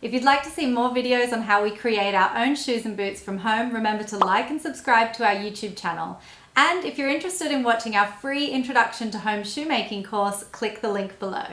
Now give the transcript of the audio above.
If you'd like to see more videos on how we create our own shoes and boots from home, remember to like and subscribe to our YouTube channel. And if you're interested in watching our free Introduction to Home Shoemaking course, click the link below.